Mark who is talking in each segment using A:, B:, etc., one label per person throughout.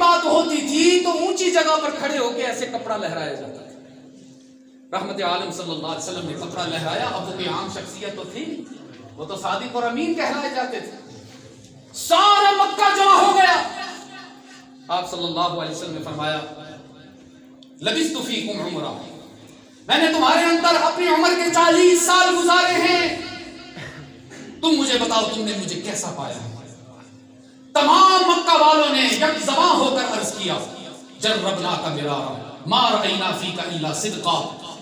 A: بات ہوتی تھی تو اونچی جگہ پر کھڑے ہو کے ایسے کپڑا لہرایا جاتا تھا۔ رحمت عالم صلی اللہ علیہ وسلم نے کپڑا لہرایا، اب وہ کوئی عام شخصیت تو تھی، وہ تو صادق اور امین کہلائے جاتے تھے۔ سارا مکہ جمع ہو گیا۔ آپ صلی اللہ علیہ وسلم نے فرمایا لبثت فیکم عمرہ، میں نے تمہارے اندر اپنی عمر کے 40 سال گزارے ہیں، تم مجھے بتاؤ تم نے مجھے کیسا پایا ہے؟ تمام مکہ والوں نے یک زباں ہو کر عرض کیا جربناک مرارا ما رأینا فیک الا صدقا،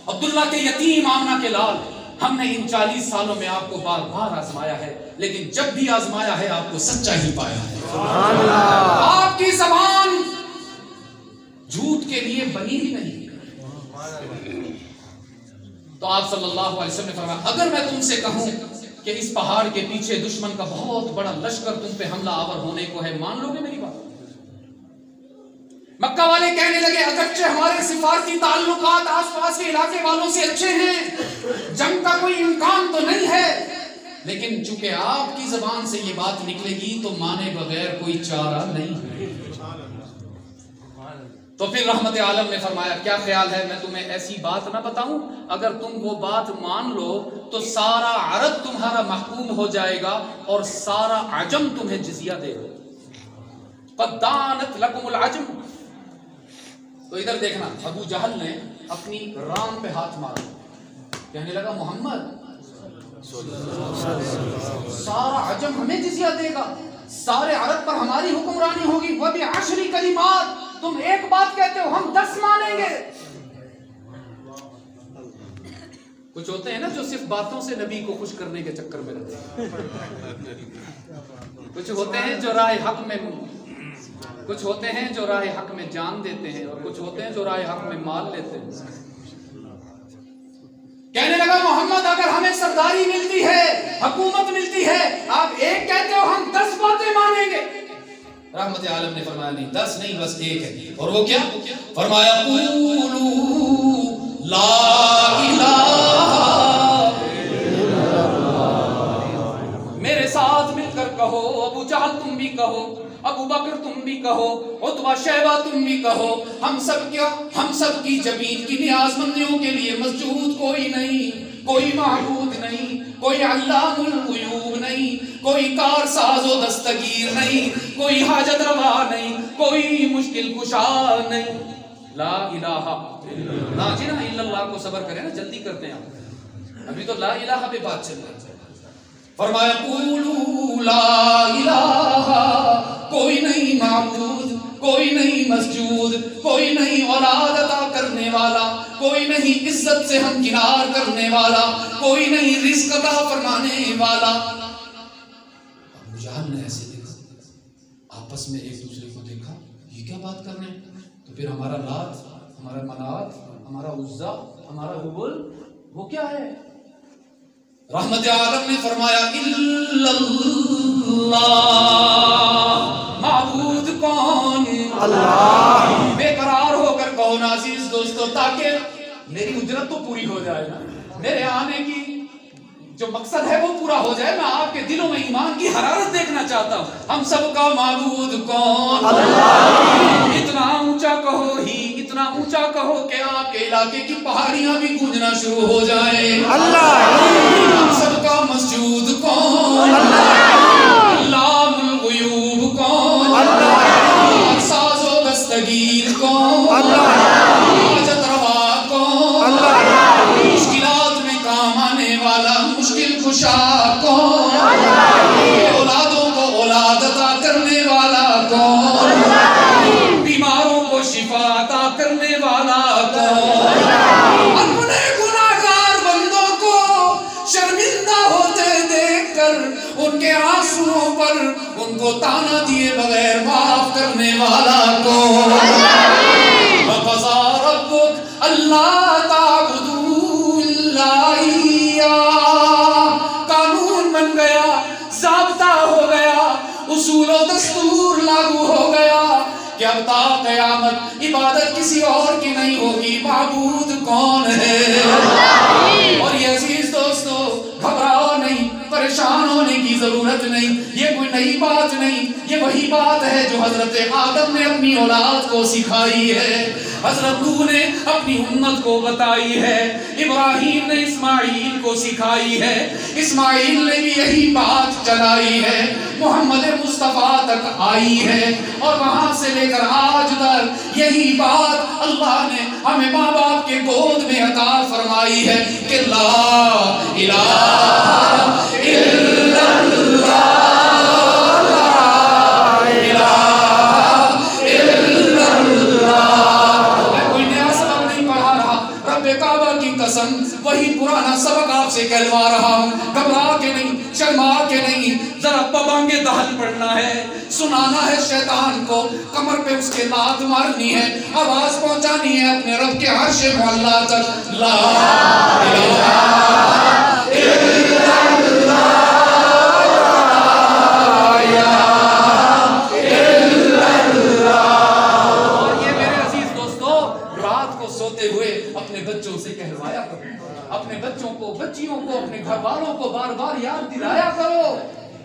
A: عبداللہ کے یتیم آمنہ کے لال، ہم نے ان 40 سالوں میں آپ کو بار بار آزمایا ہے، لیکن جب بھی آزمایا ہے آپ کو سچا ہی پایا ہے۔ سبحان اللہ، آپ کی زبان جھوٹ کے لیے بنی ہی نہیں۔ تو آپ صلی اللہ علیہ وسلم نے فرمایا اگر میں تم سے کہوں کہ اس پہاڑ کے پیچھے دشمن کا بہت بڑا لشکر تم پہ حملہ آور ہونے کو ہے، مان لو گے میری بات؟ مکہ والے کہنے لگے اگرچہ ہمارے سفارتی تعلقات آس پاس کے علاقے والوں سے اچھے ہیں، جنگ کا کوئی امکان تو نہیں ہے، لیکن چونکہ آپ کی زبان سے یہ بات نکلے گی تو مانے بغیر کوئی چارہ نہیں ہے۔ تو پھر رحمت عالم نے فرمایا کیا خیال ہے میں تمہیں ایسی بات نہ بتاؤں، اگر تم وہ بات مان لو تو سارا عرب تمہارا محکوم ہو جائے گا اور سارا عجم تمہیں جزیہ دے گا۔ قد دانت لکم العجم۔ تو ادھر دیکھنا، ابو جہل نے اپنی ران پہ ہاتھ مارا، کہنے لگا محمد سارا عجم ہمیں جزیہ دے گا، سارے عرب پر ہماری حکمرانی ہوگی، وَبِعَشْرِ کلمات، تم ایک بات کہتے ہو ہم 10 مانیں گے۔ کچھ ہوتے ہیں نا جو صرف باتوں سے نبی کو خوش کرنے کے چکر میں رہتے ہیں، کچھ ہوتے ہیں جو راہ حق میں، کچھ ہوتے ہیں جو راہ حق میں جان دیتے ہیں، اور کچھ ہوتے ہیں جو راہ حق میں مال لیتے ہیں۔ کہنے لگا محمد اگر ہمیں سرداری ملتی ہے، حکومت ملتی ہے، آپ ایک کہتے ہو ہم 10 باتیں مانیں گے۔ رحمت عالم نے فرمایا نہیں 10 نہیں بس ایک ہے، اور وہ کیا؟ فرمایا قولوا لا الہ الا اللہ، میرے ساتھ مل کر کہو، ابو جہل تم بھی کہو، ابو بکر تم بھی کہو، عتبہ شیبہ تم بھی کہو، ہم سب کی جبین کی نیاز مندیوں کے لیے مسجود کوئی نہیں، کوئی معبود نہیں، کوئی علام الغیوب نہیں، کوئی کار ساز و دستگیر نہیں، کوئی حاجت روا نہیں، کوئی مشکل کشا نہیں۔ لا الہ الا اللہ کو صبر کریں نا، جلدی کرتے ہیں آپ، ابھی تو لا الہ پہ بات چل رہی ہے۔ فرمایا قولوا لا الہ، کوئی نہیں معبود، کوئی نہیں مسجود، کوئی نہیں اولاد عطا کرنے والا، کوئی نہیں عزت سے ہمکنار کرنے والا، کوئی نہیں رزق عطا فرمانے والا۔ ابو جہل نے ایسے دیکھا، آپس میں ایک دوسرے کو دیکھا، یہ کیا بات کر رہے ہیں؟ تو پھر ہمارا لات، ہمارا منات، ہمارا عزا، ہمارا حبل، وہ کیا ہے؟ رحمت عالم نے فرمایا الا اللہ، معبود کون؟ اللہ۔ بے قرار ہو کر کہو نا عزیز دوستو، تاکہ میری اجرت تو پوری ہو جائے نا، میرے آنے کی جو مقصد ہے وہ پورا ہو جائے، میں آپ کے دلوں میں ایمان کی حرارت دیکھنا چاہتا ہوں۔ ہم سب کا معبود کون؟ اللہ۔ اتنا اونچا کہو ہی، اتنا اونچا کہو کہ آپ کے علاقے کی پہاڑیاں بھی گونجنا شروع ہو جائیں۔ اللہ۔ ہم سب کا مسجود کون؟ اللہ۔ علام الغیوب کون؟ اللہ۔ ساز و دستگیر کون؟ اللہ۔ حاجت روا کون؟ اللہ۔ مشکلات میں کام آنے والا مشکل کشا کون؟ اللہ۔ اولادوں کو اولاد عطا کرنے والا کون؟ اللہ۔ بیماروں کو شفا عطا کرنے والا کون؟ اللہ۔ اپنے گناہگار بندوں کو شرمندہ ہوتے دیکھ کر ان کے آنسوؤں پر ان کو تانا دیے بغیر معاف کرنے والا کون؟ اللہ۔ وَقَضَىٰ رَبُّكَ أَلَّا تَعْبُدُوا إِلَّا إِيَّاهُ، قانون بن گیا، ضابطہ ہو گیا، اصول و دستور لاگو ہو گیا کہ اب تا قیامت عبادت کسی اور کی نہیں ہوگی، معبود کون ہے؟ اور یہ عزیز دوستو گھبراؤ نہیں، پریشان ہونے کی ضرورت نہیں، یہ کوئی نئی بات نہیں، یہ وہی بات ہے جو حضرت آدم نے اپنی اولاد کو سکھائی ہے، حضرت نوح نے اپنی امت کو بتائی ہے، ابراہیم نے اسماعیل کو سکھائی ہے، اسماعیل نے بھی یہی بات چلائی ہے، محمد مصطفیٰ تک آئی ہے، اور وہاں سے لے کر آج تک یہی بات اللہ نے ہمیں ماں باپ کے گود میں عطا فرمائی ہے کہ لا الہ الا اللہ، قسم وہی پرانا سبق آپ سے کہلوا رہا ہوں، گھبرا کے نہیں، شرما کے نہیں، ذرا پبانگے دہل پڑھنا ہے، سنانا ہے شیطان کو، کمر پہ اس کے لات مارنی ہے، آواز پہنچانی ہے اپنے رب کے عرش معلا تک، لا الہ الا اللہ، لا الہ الا اللہ۔ اور یہ میرے عزیز دوستو، رات کو سوتے ہوئے اپنے بچوں سے کہلوایا کرو، اپنے بچوں کو، بچیوں کو، اپنے گھر والوں کو بار بار یاد دلایا کرو،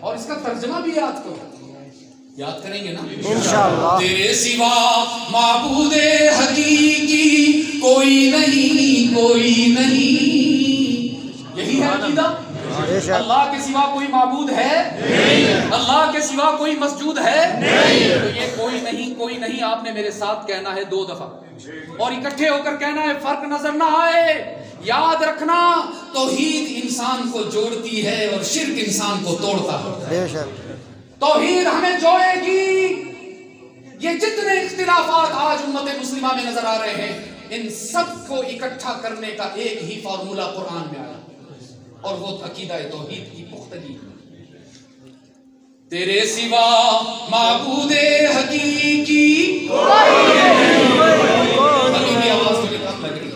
A: اور اس کا ترجمہ بھی یاد کرو۔ یاد کریں گے نا انشاءاللہ؟ تیرے سوا معبود حقیقی کوئی نہیں، کوئی نہیں، یہی ہے عقیدہ۔ اللہ کے سوا کوئی معبود ہے نہیں، اللہ کے سوا کوئی مسجود ہے نہیں، تو یہ کوئی نہیں، کوئی نہیں آپ نے میرے ساتھ کہنا ہے 2 دفعہ، اور اکٹھے ہو کر کہنا ہے، فرق نظر نہ آئے۔ یاد رکھنا، توحید انسان کو جوڑتی ہے اور شرک انسان کو توڑتا ہے۔ توحید ہمیں جوڑے گی۔ یہ جتنے اختلافات آج امت مسلمہ میں نظر آ رہے ہیں، ان سب کو اکٹھا کرنے کا ایک ہی فارمولہ قرآن میں آیا، اور وہ عقیدہ توحید کی پختگی۔ تیرے سوا معبود حقیقی حقیقی آواز تھوڑی کم لگ رہی ہے،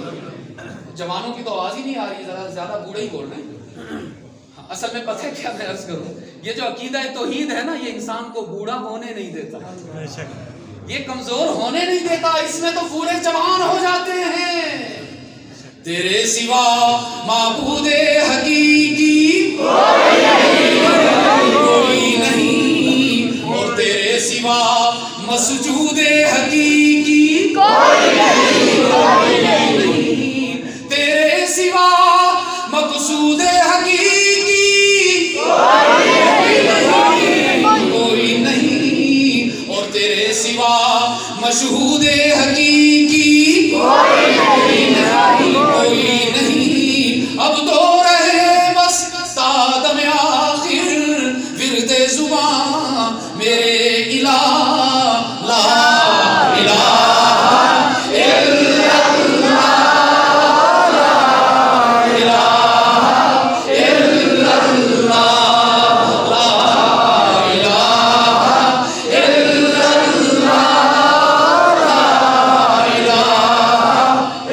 A: جوانوں کی تو آواز ہی نہیں آ رہی، ذرا زیادہ بوڑھے ہی بول رہے ہیں۔ اصل میں پتہ ہے کیا میں عرض کروں، یہ جو عقیدہ توحید ہے نا، یہ انسان کو بوڑھا ہونے نہیں دیتا، یہ کمزور ہونے نہیں دیتا، اس میں تو پورے جوان ہو جاتے ہیں۔ تیرے سوا معبود حقیقی کوئی نہیں، اور تیرے سوا مسجود حقیقی کوئی نہیں، تیرے سوا مقصود حقیقی کوئی نہیں، اور تیرے سوا مشہود حقیقی کوئی نہیں۔ اب تو رہے بس تادم آخر ورد زباں میرے الہ، لا الہ الا اللہ، لا الہ الا اللہ، لا الہ الا اللہ، لا الہ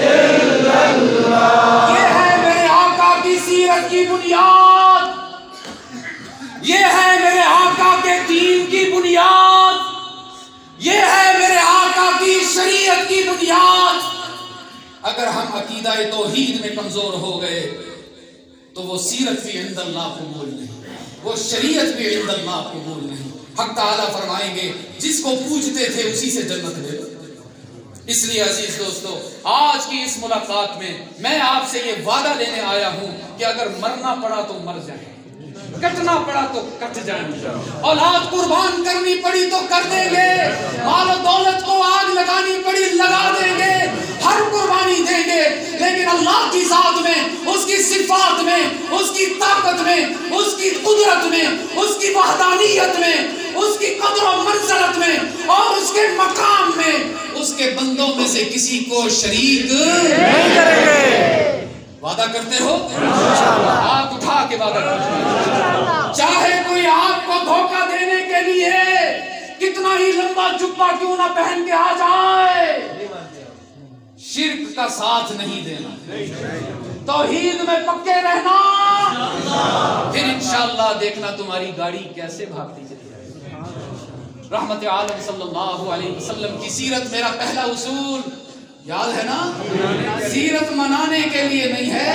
A: الا اللہ۔ یہ ہے میرے آقا کی سیرت کی بنیاد، یہ ہے میرے آقا کے دین کی بنیاد، یہ ہے میرے آقا کی شریعت کی بنیاد۔ اگر ہم عقیدہ توحید میں کمزور ہو گئے تو وہ سیرت بھی عند اللہ قبول نہیں، وہ شریعت بھی عند اللہ قبول نہیں۔ حق تعالیٰ فرمائیں گے جس کو پوچھتے تھے اسی سے جنت لے لو۔ اس لیے عزیز دوستو، آج کی اس ملاقات میں میں آپ سے یہ وعدہ لینے آیا ہوں کہ اگر مرنا پڑا تو مر جائیں، کٹنا پڑا تو کٹ جائیں، اولاد قربان کرنی پڑی تو کر دیں گے، مال و دولت کو آگ لگانی پڑی لگا دیں گے، ہر قربانی دیں گے، لیکن اللہ کی ذات میں، اس کی صفات میں، اس کی طاقت میں، اس کی قدرت میں، اس کی وحدانیت میں، اس کی قدر و منزلت میں، اور اس کے مقام میں اس کے بندوں میں سے کسی کو شریک نہیں کریں گے۔ وعدہ کرتے ہو؟ ہاتھ اٹھا کے وعدہ کرتے ہو۔ چاہے کوئی آپ کو دھوکہ دینے کے لیے کتنا ہی لمبا جبہ کیوں نہ پہن کے آ جائے، شرک کا ساتھ نہیں دینا، توحید میں پکے رہنا، پھر انشاءاللہ دیکھنا تمہاری گاڑی کیسے بھاگتی چلی جائے۔ رحمت عالم صلی اللہ علیہ وسلم کی سیرت میرا پہلا اصول یاد ہے نا؟ سیرت منانے کے لیے نہیں ہے،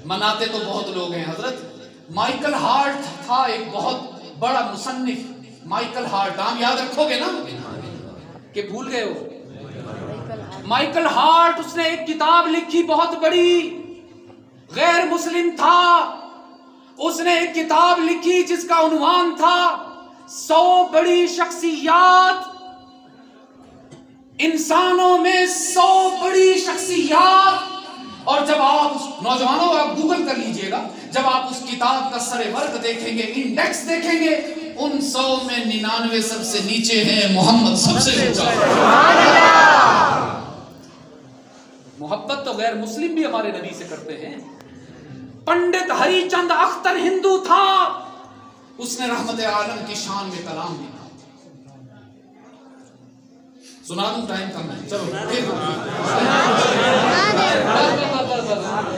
A: مناتے تو بہت لوگ ہیں حضرت. مائیکل ہارٹ تھا ایک بہت بڑا مصنف, مائیکل ہارٹ, نام یاد رکھو گے نا کہ بھول گئے ہو؟ مائیکل ہارٹ, اس نے ایک کتاب لکھی بہت بڑی, غیر مسلم تھا. اس نے ایک کتاب لکھی جس کا عنوان تھا 100 بڑی شخصیات, انسانوں میں 100 بڑی شخصیات. اور جب آپ نوجوانوں آپ گوگل کر لیجئے گا, جب آپ اس کتاب کا سر ورق دیکھیں گے, انڈیکس دیکھیں گے, ان 100 میں 99 سب سے نیچے ہیں, محمد سب سے اونچا. محبت تو غیر مسلم بھی ہمارے نبی سے کرتے ہیں. پنڈت ہری چند اختر ہندو تھا, اس نے رحمت عالم کی شان میں کلام لکھا. سنا دوں, ٹائم کم ہے, چلو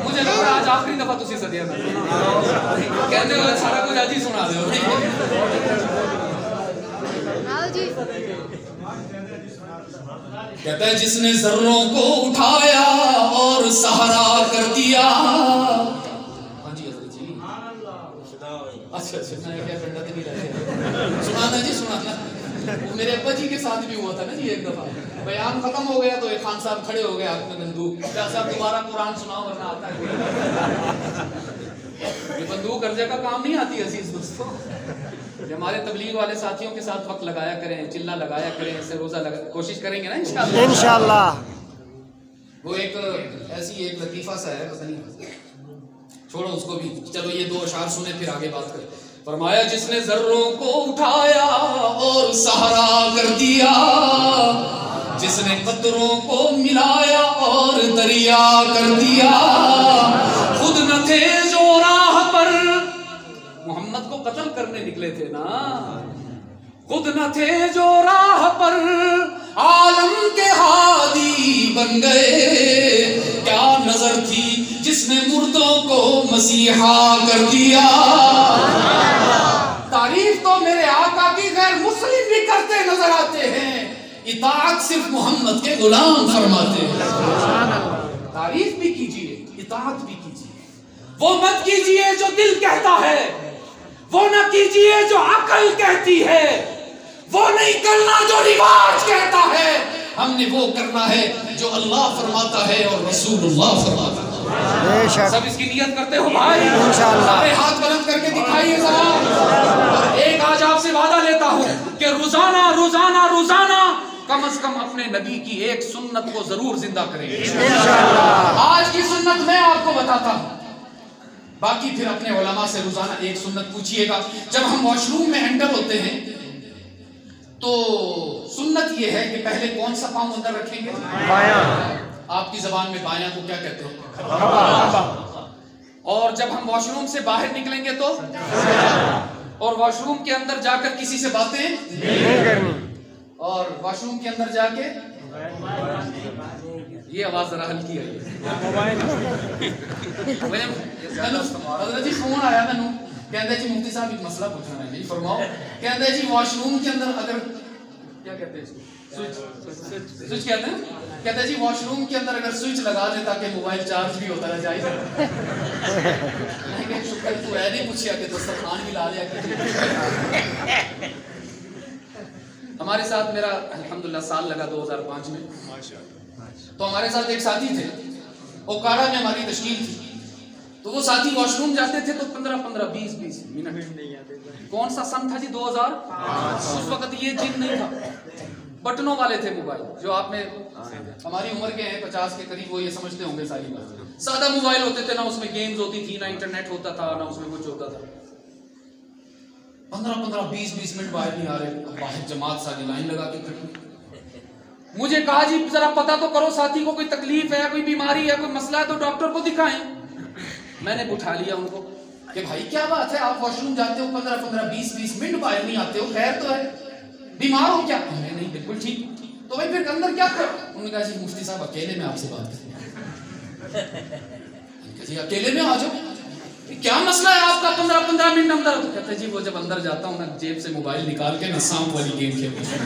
A: مجھے لگ رہا آج آخری دفعہ تسی سے دیا کہتے ہو سارا کچھ آج ہی سنا دے. کہتا ہے جس نے ذروں کو اٹھایا اور سہارا کر دیا. ہاں جی حضرت جی, اچھا میں کیا پنڈت نہیں رہے, سنانا جی سنانا. میرے ابا جی کے ساتھ بھی ہوا تھا نا جی, ایک دفعہ بیان ختم ہو گیا تو ایک خان صاحب کھڑے ہو گئے ہاتھ میں بندوق, کیا صاحب دوبارہ قرآن سناؤ ورنہ آتا ہے. یہ بندوق ہر جگہ کام نہیں آتی عزیز دوستوں. ہمارے تبلیغ والے ساتھیوں کے ساتھ وقت لگایا کریں, چلہ لگایا کریں, اسے روزہ کوشش کریں گے نا انشاءاللہ. وہ ایک ایسی ایک لطیفہ سا ہے, پتہ نہیں, چھوڑو اس کو بھی. چلو یہ 2 اشعار سنیں پھر آگے بات کریں. فرمایا جس نے ذروں کو اٹھایا اور سہارا کر دیا, جس نے قطروں کو ملایا اور دریا کر دیا, خود نہ تھے جو راہ پر, محمد کو قتل کرنے نکلے تھے نا, خود نہ تھے جو راہ پر, عالم کے ہادی بن گئے. کیا نظر تھی جس نے مردوں کو مسیحا کر دیا. تعریف تو میرے آقا کی غیر مسلم بھی کرتے نظر آتے ہیں, اطاعت صرف محمد کے غلام فرماتے ہیں. تعریف بھی کیجئے, اطاعت بھی کیجئے. وہ مت کیجئے جو دل کہتا ہے, وہ نہ کیجئے جو عقل کہتی ہے, وہ نہیں کرنا جو رواج کہتا ہے. ہم نے وہ کرنا ہے جو اللہ فرماتا ہے اور رسول اللہ فرماتا ہے. سب اس کی نیت کرتے ہو بھائی, سارے ہاتھ بلند کر کے دکھائیے ذرا. اور ایک آج آپ سے وعدہ لیتا ہوں کہ روزانہ روزانہ روزانہ کم از کم اپنے نبی کی ایک سنت کو ضرور زندہ کریں گے. آج کی سنت میں آپ کو بتاتا ہوں, باقی پھر اپنے علماء سے روزانہ ایک سنت پوچھئے گا. جب ہم واش روم میں انٹر ہوتے ہیں تو سنت یہ ہے کہ پہلے کون سا پاؤں اندر رکھیں گے؟ بایاں. آپ کی زبان میں بایاں کو کیا کہتے ہیں؟ اور جب ہم واش روم سے باہر نکلیں گے تو, اور واش روم کے اندر جا کر کسی سے باتیں نہیں کرنی, اور واش روم کے اندر جا کے یہ آواز ذرا ہلکی آئی. حضرت جی فون آیا میں نے, کہتے جی مفتی صاحب ایک مسئلہ پوچھنا ہے, جی فرماؤ. کہتے جی واش روم کے اندر اگر کیا کہتے ہیں اس کو, سوئچ کہتے ہیں, کہتے جی واش روم کے اندر اگر سوئچ لگا دے تاکہ موبائل چارج بھی ہوتا رہ جائے. شکر تو ہے نہیں پوچھیا کہ دسترخوان بھی لا لیا. ہمارے ساتھ میرا الحمدللہ سال لگا 2005 میں, تو ہمارے ساتھ ایک ساتھی تھے, اوکاڑا میں ہماری تشکیل تھی. تو وہ ساتھی واش روم جاتے تھے تو 15-15 20-20 منٹ. کون سا سن تھا جی؟ 2000. اس وقت یہ جن نہیں تھا, بٹنوں والے تھے موبائل, جو آپ نے ہماری عمر کے ہیں 50 کے قریب, وہ یہ سمجھتے ہوں گے ساری بات. سادہ موبائل ہوتے تھے, نہ اس میں گیمز ہوتی تھی, نہ انٹرنیٹ ہوتا تھا, نہ اس میں کچھ ہوتا تھا. 15-15 20-20 منٹ باہر نہیں آ رہے. باہر جماعت ساری لائن لگا کے کھڑی. مجھے کہا جی ذرا پتا تو کرو ساتھی کو کوئی تکلیف ہے, کوئی بیماری ہے, کوئی مسئلہ ہے تو ڈاکٹر کو دکھائیں. میں نے بٹھا لیا ان کو کہ بھائی کیا بات ہے, آپ واش روم جاتے ہو 15-15 20-20 منٹ باہر نہیں آتے ہو, خیر تو ہے, بیمار ہو کیا؟ نہیں بالکل ٹھیک. تو بھائی پھر اندر کیا کرو؟ انہوں نے کہا جی مفتی صاحب اکیلے میں آپ سے بات کریں. جی اکیلے میں آ جاؤ, کیا مسئلہ ہے آپ کا 15-15 منٹ اندر؟ تو کہتے جی وہ جب اندر جاتا ہوں نا, جیب سے موبائل نکال کے نا سانپ والی گیم کھیلتا ہوں.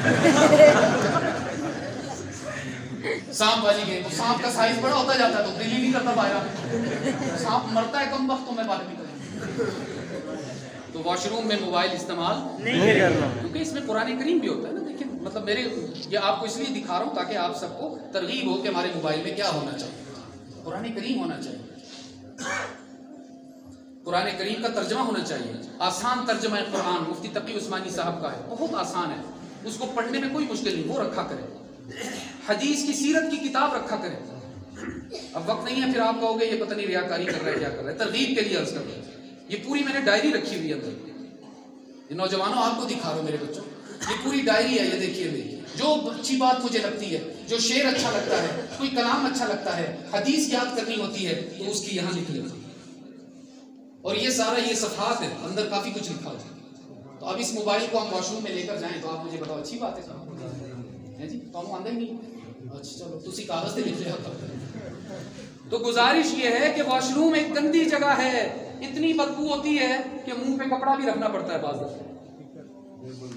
A: سانپ والی گیم، سانپ کا سائز بڑا ہوتا جاتا ہے تو دل ہی نہیں کرتا باہر آنے، سانپ مرتا ہے کم وقت تو میں باہر نہیں کرتا۔ تو واش روم میں موبائل استعمال نہیں کرنا، کیونکہ اس میں قرآن کریم بھی ہوتا ہے نا۔ دیکھیں مطلب یہ آپ کو اس لیے دکھا رہا ہوں تاکہ آپ سب کو ترغیب ہو کہ ہمارے موبائل میں کیا ہونا چاہیے، قرآن کریم ہونا چاہیے، قرآن کریم کا ترجمہ ہونا چاہیے، آسان ترجمہ قرآن مفتی تقی عثمانی صاحب کا ہے، بہت آسان ہے، اس کو پڑھنے میں کوئی مشکل نہیں، وہ رکھا کرے۔ حدیث کی سیرت کی کتاب رکھا کرے۔ اب وقت نہیں ہے پھر آپ کہو گے یہ پتہ نہیں ریاکاری کر رہا ہے کیا کر رہا ہے، ترغیب کے لیے عرض کر رہا ہے۔ یہ پوری میں نے ڈائری رکھی ہوئی ہے اندر، یہ نوجوانوں آپ کو دکھا رہا ہوں میرے بچوں، یہ پوری ڈائری ہے، یہ دیکھیے، جو اچھی بات مجھے لگتی ہے، جو شعر اچھا لگتا ہے، کوئی کلام اچھا لگتا ہے، حدیث یاد کرنی ہوتی ہے تو اس کی یہاں لکھ لیتا ہوں، اور یہ سارا یہ صفحات ہے، اندر کافی کچھ لکھا ہوتا ہے۔ تو اب اس موبائل کو ہم واش روم میں لے کر جائیں تو آپ مجھے بتاؤ اچھی بات ہے جی؟ تو ہم آندے نہیں، اچھا چلو تسی کاغذ سے لکھ لے ہوتا۔ تو گزارش یہ ہے کہ واش روم ایک گندی جگہ ہے، اتنی بدبو ہوتی ہے کہ منہ پہ کپڑا بھی رکھنا پڑتا ہے بعض دفعہ۔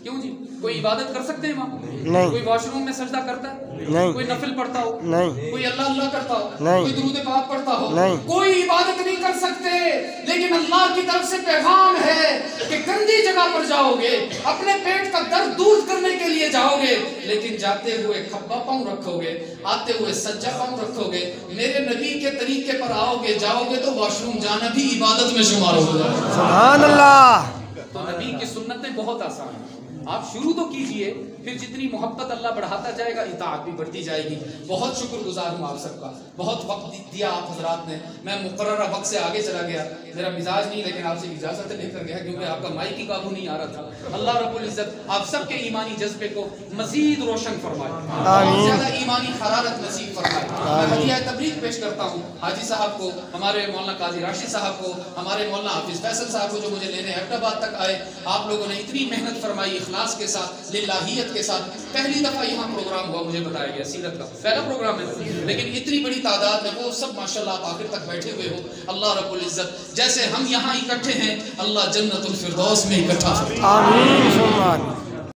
A: کیوں جی؟ کوئی عبادت کر سکتے ہیں وہاں؟ نہیں۔ کوئی واش روم میں سجدہ کرتا ہے؟ نہیں۔ کوئی نفل پڑھتا ہو؟ نہیں۔ کوئی اللہ اللہ کرتا ہو؟ نہیں۔ کوئی درود پاک پڑھتا ہو؟ نہیں۔ کوئی عبادت نہیں کر سکتے، لیکن اللہ کی طرف سے پیغام ہے کہ گندی جگہ پر جاؤ گے، اپنے پیٹ کا درد دور کرنے کے لیے جاؤ گے، لیکن جاتے ہوئے کھبا پاؤں رکھو گے، آتے ہوئے سجا پاؤں رکھو گے، میرے نبی کے طریقے پر آؤ گے، جاؤ گے تو واش روم جانا بھی عبادت میں شمار ہوگا۔ سبحان اللہ۔ تو نبی کی سنتیں بہت آسان ہیں، آپ شروع تو کیجئے، پھر جتنی محبت اللہ بڑھاتا جائے گا اطاعت بھی بڑھتی جائے گی۔ بہت شکر گزار ہوں آپ سب کا، بہت وقت دیا آپ حضرات نے، میں مقررہ وقت سے آگے چلا گیا، میرا مزاج نہیں لیکن آپ سے اجازت لے کر گیا کیونکہ آپ کا مائک ہی قابو نہیں آ رہا تھا۔ اللہ رب العزت آپ سب کے ایمانی جذبے کو مزید روشن فرمائے، بہت زیادہ ایمانی حرارت نصیب فرمائے۔ میں ہدیہ تبریک پیش کرتا ہوں حاجی صاحب کو، ہمارے مولانا قاضی راشد صاحب کو، ہمارے مولانا حافظ فیصل صاحب کو جو مجھے لینے ایبٹ آباد تک آئے۔ آپ لوگوں نے اتنی محنت فرمائی اخلاص کے ساتھ، للہیت کے ساتھ۔ پہلی دفعہ یہاں پروگرام ہوا، مجھے بتایا گیا سیرت کا پہلا پروگرام ہے، لیکن اتنی بڑی تعداد میں وہ سب ماشاءاللہ آپ آخر تک بیٹھے ہوئے ہو۔ اللہ رب العزت جیسے ہم یہاں اکٹھے ہیں، اللہ جنت الفردوس میں اکٹھا۔ آمین۔